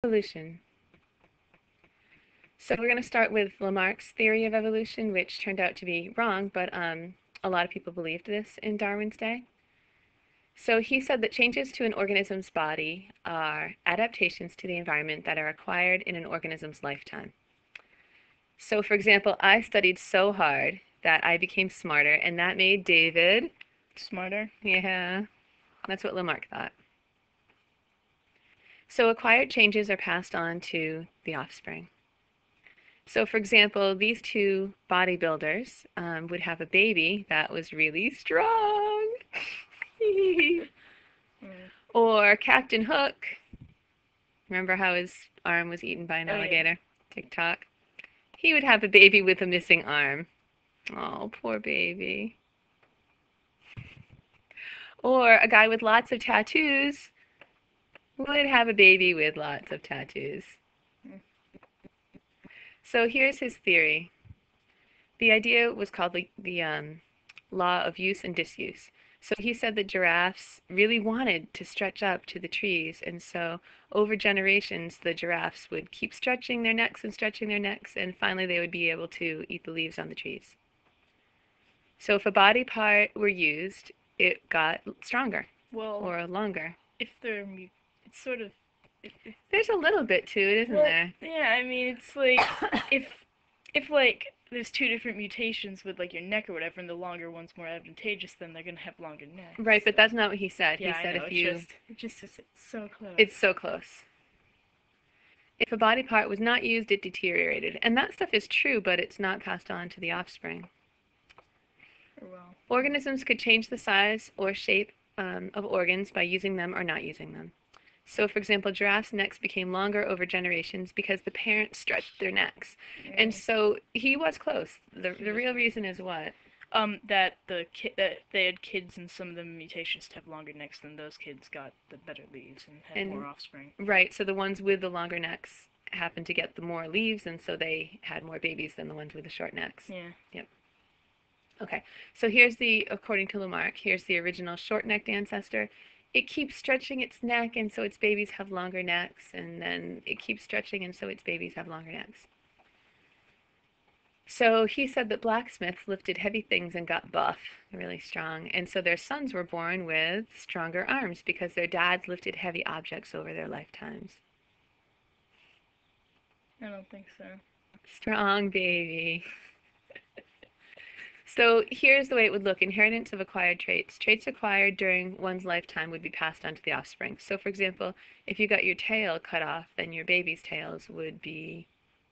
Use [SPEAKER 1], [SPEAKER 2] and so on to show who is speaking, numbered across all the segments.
[SPEAKER 1] Evolution. So we're going to start with Lamarck's theory of evolution, which turned out to be wrong, but a lot of people believed this in Darwin's day. So he said that changes to an organism's body are adaptations to the environment that are acquired in an organism's lifetime. So for example, I studied so hard that I became smarter, and that made David
[SPEAKER 2] smarter.
[SPEAKER 1] Yeah, that's what Lamarck thought. So acquired changes are passed on to the offspring. So for example, these two bodybuilders would have a baby that was really strong. Or Captain Hook. Remember how his arm was eaten by an alligator? Yeah. TikTok. He would have a baby with a missing arm. Oh, poor baby. Or a guy with lots of tattoos would have a baby with lots of tattoos. So here's his theory. The idea was called the law of use and disuse. So he said that giraffes really wanted to stretch up to the trees, and so over generations the giraffes would keep stretching their necks, and finally they would be able to eat the leaves on the trees. So if a body part were used, it got stronger or longer.
[SPEAKER 2] If they're, it's sort of...
[SPEAKER 1] There's a little bit to it, isn't there?
[SPEAKER 2] Yeah, I mean, it's like, if like, there's two different mutations with like your neck or whatever, and the longer one's more advantageous, then they're gonna have longer necks.
[SPEAKER 1] Right, but that's not what he said.
[SPEAKER 2] Yeah,
[SPEAKER 1] he said
[SPEAKER 2] I know, it's so close.
[SPEAKER 1] It's so close. If a body part was not used, it deteriorated. And that stuff is true, but it's not passed on to the offspring.
[SPEAKER 2] Well.
[SPEAKER 1] Organisms could change the size or shape of organs by using them or not using them. So, for example, giraffes' necks became longer over generations because the parents stretched their necks. Yeah. And so he was close. The real reason is what?
[SPEAKER 2] That that they had kids, and some of the mutations to have longer necks than those kids got the better leaves and had more offspring.
[SPEAKER 1] Right, so the ones with the longer necks happened to get the more leaves, and so they had more babies than the ones with the short necks.
[SPEAKER 2] Yeah.
[SPEAKER 1] Yep. Okay, so according to Lamarck, here's the original short-necked ancestor. It keeps stretching its neck, and so its babies have longer necks, and then it keeps stretching, and so its babies have longer necks. So he said that blacksmiths lifted heavy things and got buff, really strong, and so their sons were born with stronger arms because their dads lifted heavy objects over their lifetimes.
[SPEAKER 2] I don't think so.
[SPEAKER 1] Strong baby. So here's the way it would look. Inheritance of acquired traits. Traits acquired during one's lifetime would be passed on to the offspring. So for example, if you got your tail cut off, then your baby's tails would be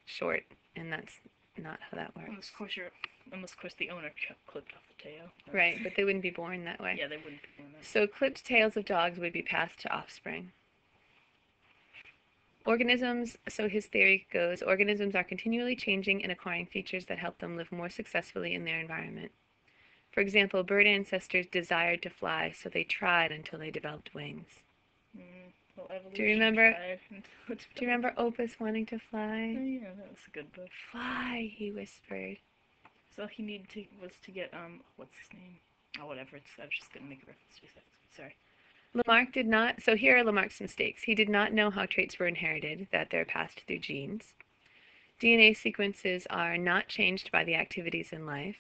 [SPEAKER 1] short, and that's not how that works.
[SPEAKER 2] Unless, of course, the owner clipped off the tail.
[SPEAKER 1] Right, but they wouldn't be born that way.
[SPEAKER 2] Yeah, they wouldn't be born that way.
[SPEAKER 1] So clipped tails of dogs would be passed to offspring. Organisms, so his theory goes, organisms are continually changing and acquiring features that help them live more successfully in their environment. For example, bird ancestors desired to fly, so they tried until they developed wings. Do you remember Opus wanting to fly?
[SPEAKER 2] Oh, yeah, that was a good book.
[SPEAKER 1] Fly, he whispered.
[SPEAKER 2] So all he needed was to get, what's his name? Oh, whatever, I was just going to make a reference to that. Sorry.
[SPEAKER 1] Lamarck did not, so here are Lamarck's mistakes. He did not know how traits were inherited, that they're passed through genes. DNA sequences are not changed by the activities in life,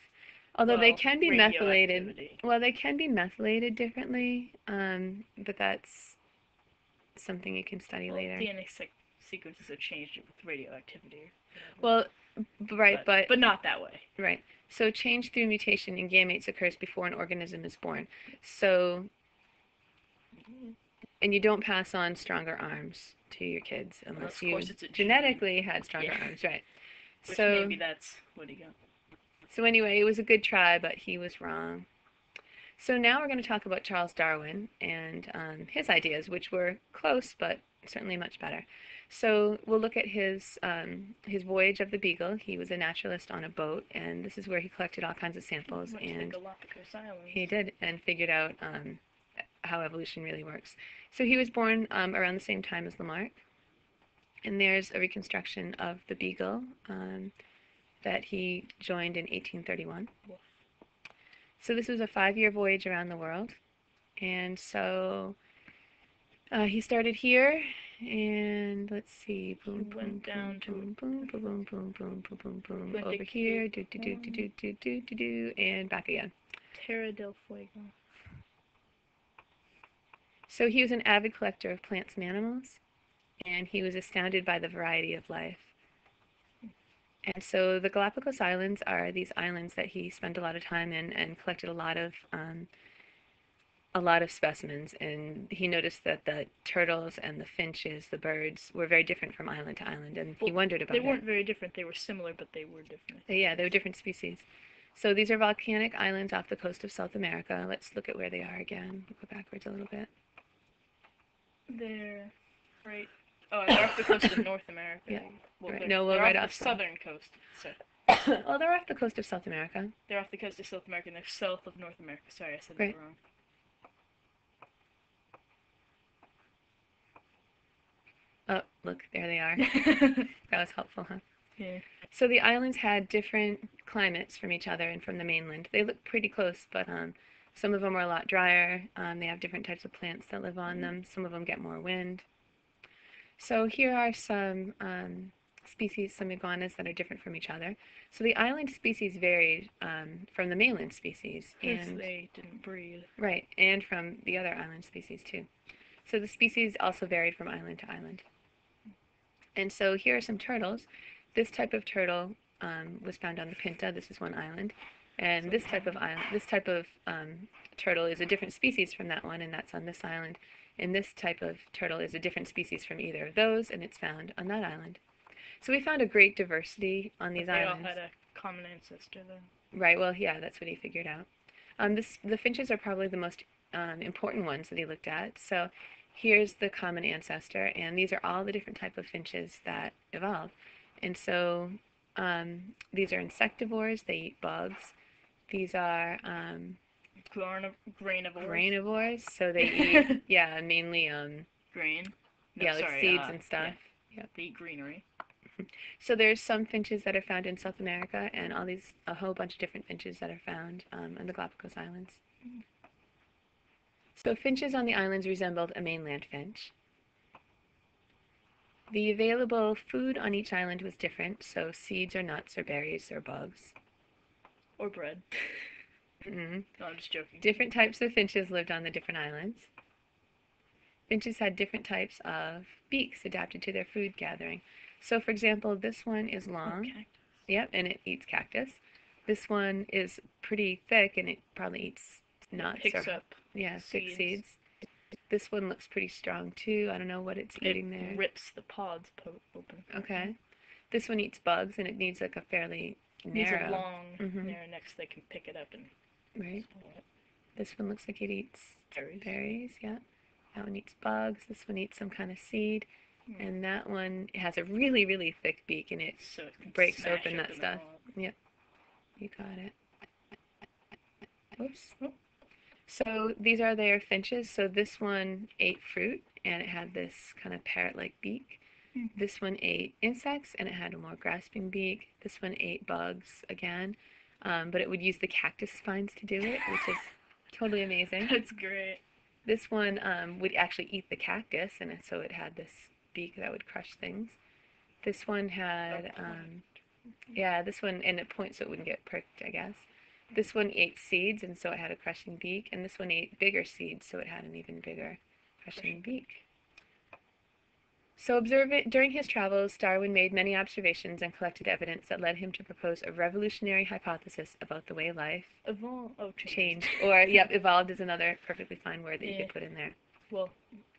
[SPEAKER 1] although they can be methylated. Well, they can be methylated differently, but that's something you can study later.
[SPEAKER 2] DNA sequences are changed with radioactivity.
[SPEAKER 1] Well, right,
[SPEAKER 2] but not that way.
[SPEAKER 1] Right. So change through mutation in gametes occurs before an organism is born. So, and you don't pass on stronger arms to your kids unless you genetically had stronger arms, right?
[SPEAKER 2] Which maybe that's what he got.
[SPEAKER 1] So anyway, it was a good try, but he was wrong. So now we're going to talk about Charles Darwin and his ideas, which were close, but certainly much better. So we'll look at his voyage of the Beagle. He was a naturalist on a boat, and this is where he collected all kinds of samples.
[SPEAKER 2] And the Galapagos Islands.
[SPEAKER 1] He did, and figured out how evolution really works. So he was born around the same time as Lamarck, and there's a reconstruction of the Beagle that he joined in 1831. So this was a 5-year voyage around the world, and so he started here And let's see. Boom,
[SPEAKER 2] He
[SPEAKER 1] boom,
[SPEAKER 2] went down to
[SPEAKER 1] boom, boom, boom, boom, boom, boom, boom, boom, boom.
[SPEAKER 2] Went to
[SPEAKER 1] Over here. Do, do, do, do, do, do, do, do, do. And back again.
[SPEAKER 2] Terra del Fuego.
[SPEAKER 1] So he was an avid collector of plants and animals, and he was astounded by the variety of life. And so the Galapagos Islands are these islands that he spent a lot of time in and collected a lot of specimens. And he noticed that the turtles and the finches, the birds, were very different from island to island, and he wondered about
[SPEAKER 2] They
[SPEAKER 1] it.
[SPEAKER 2] weren't very different. They were similar, but they were different.
[SPEAKER 1] Yeah, they were different species. So these are volcanic islands off the coast of South America. Let's look at where they are again. We'll go backwards a little bit.
[SPEAKER 2] They're right. Oh, they're off the coast of North America.
[SPEAKER 1] Yeah.
[SPEAKER 2] Well,
[SPEAKER 1] Right.
[SPEAKER 2] they're,
[SPEAKER 1] No, well,
[SPEAKER 2] they're
[SPEAKER 1] right
[SPEAKER 2] off
[SPEAKER 1] off
[SPEAKER 2] the southern coast. So
[SPEAKER 1] well, they're off the coast of South America.
[SPEAKER 2] they're off the coast of South America, and they're south of North America. Sorry, I said
[SPEAKER 1] Right.
[SPEAKER 2] that wrong.
[SPEAKER 1] Oh, look, there they are. That was helpful, huh?
[SPEAKER 2] Yeah.
[SPEAKER 1] So the islands had different climates from each other and from the mainland. They look pretty close, but some of them are a lot drier. They have different types of plants that live on them. Some of them get more wind. So here are some species, some iguanas that are different from each other. So the island species varied from the mainland species, and
[SPEAKER 2] they didn't breed.
[SPEAKER 1] Right, and from the other island species too. So the species also varied from island to island. And so here are some turtles. This type of turtle was found on the Pinta. This is one island, and this type of turtle is a different species from that one, and that's on this island. And this type of turtle is a different species from either of those, and it's found on that island. So we found a great diversity on these islands.
[SPEAKER 2] They all had a common ancestor, though.
[SPEAKER 1] Right. Well, yeah, that's what he figured out. The finches are probably the most important ones that he looked at. So here's the common ancestor, and these are all the different type of finches that evolved. And so these are insectivores. They eat bugs. These are grainivores. So they eat, yeah, mainly
[SPEAKER 2] grain. No,
[SPEAKER 1] yeah, like
[SPEAKER 2] sorry,
[SPEAKER 1] seeds and stuff.
[SPEAKER 2] Yeah. They eat greenery.
[SPEAKER 1] So there's some finches that are found in South America, and a whole bunch of different finches that are found in the Galapagos Islands. So finches on the islands resembled a mainland finch. The available food on each island was different, so seeds or nuts or berries or bugs.
[SPEAKER 2] Or bread.
[SPEAKER 1] Mm-hmm.
[SPEAKER 2] No, I'm just joking.
[SPEAKER 1] Different types of finches lived on the different islands. Finches had different types of beaks adapted to their food gathering. So, for example, this one is long.
[SPEAKER 2] Cactus.
[SPEAKER 1] Yep, and it eats cactus. This one is pretty thick, and it probably eats nuts.
[SPEAKER 2] It picks up
[SPEAKER 1] thick seeds. This one looks pretty strong, too. I don't know what it's eating there.
[SPEAKER 2] It rips the pods open.
[SPEAKER 1] Okay. This one eats bugs, and it needs like a fairly narrow.
[SPEAKER 2] It needs a long, narrow neck so they can pick it up and...
[SPEAKER 1] Right. This one looks like it eats berries, yeah. That one eats bugs. This one eats some kind of seed. And that one has a really, really thick beak, and it breaks open that stuff. Yep. You got it. Oops. Oh. So these are their finches. So this one ate fruit, and it had this kind of parrot-like beak. This one ate insects, and it had a more grasping beak. This one ate bugs again, but it would use the cactus spines to do it, which is totally amazing.
[SPEAKER 2] That's great.
[SPEAKER 1] This one would actually eat the cactus, and so it had this beak that would crush things. This one had, this one, and it points so it wouldn't get pricked, I guess. This one ate seeds, and so it had a crushing beak, and this one ate bigger seeds, so it had an even bigger crushing beak. So during his travels, Darwin made many observations and collected evidence that led him to propose a revolutionary hypothesis about the way life changed. Or, evolved is another perfectly fine word that you could put in there.
[SPEAKER 2] Well,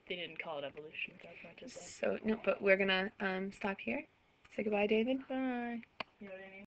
[SPEAKER 2] they didn't call it evolution as much as that.
[SPEAKER 1] So, no, but we're going to stop here. Say goodbye, David.
[SPEAKER 2] Bye. You know what I mean?